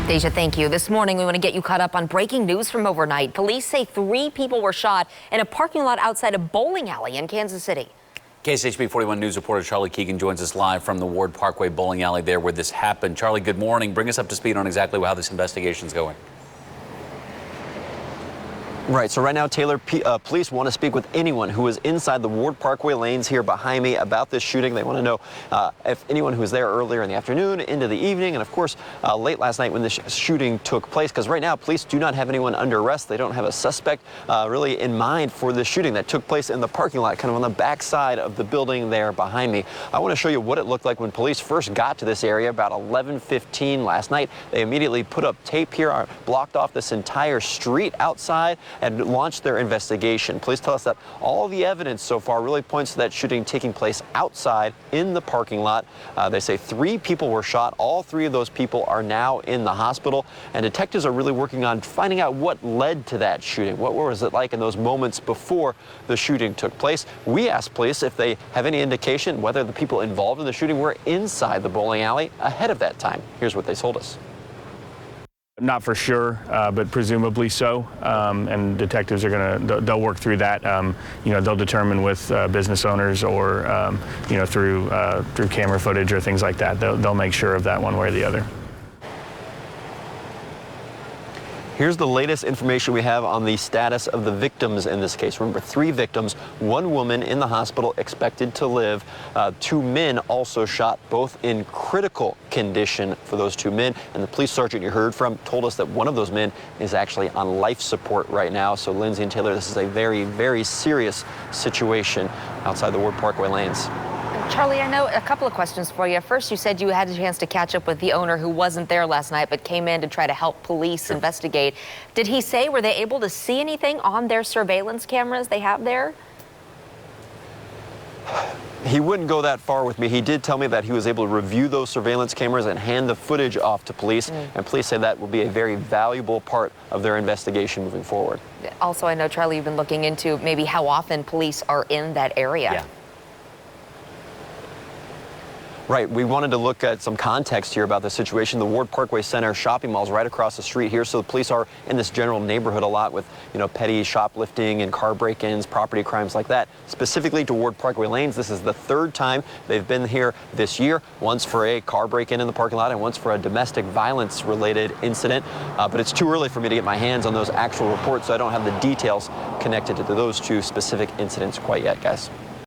Deja, thank you. This morning, we want to get you caught up on breaking news from overnight. Police say 3 people were shot in a parking lot outside a bowling alley in Kansas City. KSHB 41 News reporter Charlie Keegan joins us live from the Ward Parkway bowling alley there where this happened. Charlie, good morning. Bring us up to speed on exactly how this investigation is going. Right, so right now, Taylor, police want to speak with anyone who is inside the Ward Parkway lanes here behind me about this shooting. They want to know if anyone who was there earlier in the afternoon, into the evening, and of course, late last night when this shooting took place, because right now, police do not have anyone under arrest. They don't have a suspect really in mind for this shooting that took place in the parking lot, kind of on the back side of the building there behind me. I want to show you what it looked like when police first got to this area about 11:15 last night. They immediately put up tape here, blocked off this entire street outside, and launched their investigation. Police tell us that all the evidence so far really points to that shooting taking place outside in the parking lot. They say 3 people were shot. All 3 of those people are now in the hospital, and detectives are really working on finding out what led to that shooting. What was it like in those moments before the shooting took place? We asked police if they have any indication whether the people involved in the shooting were inside the bowling alley ahead of that time. Here's what they told us. Not for sure, but presumably so. And detectives are they'll work through that. They'll determine with business owners or, through camera footage or things like that. They'll make sure of that one way or the other. Here's the latest information we have on the status of the victims in this case. Remember, 3 victims, 1 woman in the hospital expected to live, 2 men also shot, both in critical condition for those 2 men. And the police sergeant you heard from told us that one of those men is actually on life support right now. So Lindsay and Taylor, this is a very, very serious situation outside the Ward Parkway lanes. Charlie, I know a couple of questions for you. First, you said you had a chance to catch up with the owner who wasn't there last night but came in to try to help police investigate. Did he say, were they able to see anything on their surveillance cameras they have there? He wouldn't go that far with me. He did tell me that he was able to review those surveillance cameras and hand the footage off to police. And police say that will be a very valuable part of their investigation moving forward. Also, I know, Charlie, you've been looking into maybe how often police are in that area. Yeah. Right, we wanted to look at some context here about the situation. The Ward Parkway Center shopping mall is right across the street here, so the police are in this general neighborhood a lot with, petty shoplifting and car break-ins, property crimes like that. Specifically to Ward Parkway lanes, this is the 3rd time they've been here this year, once for a car break-in in the parking lot and once for a domestic violence-related incident. But it's too early for me to get my hands on those actual reports, so I don't have the details connected to those 2 specific incidents quite yet, guys.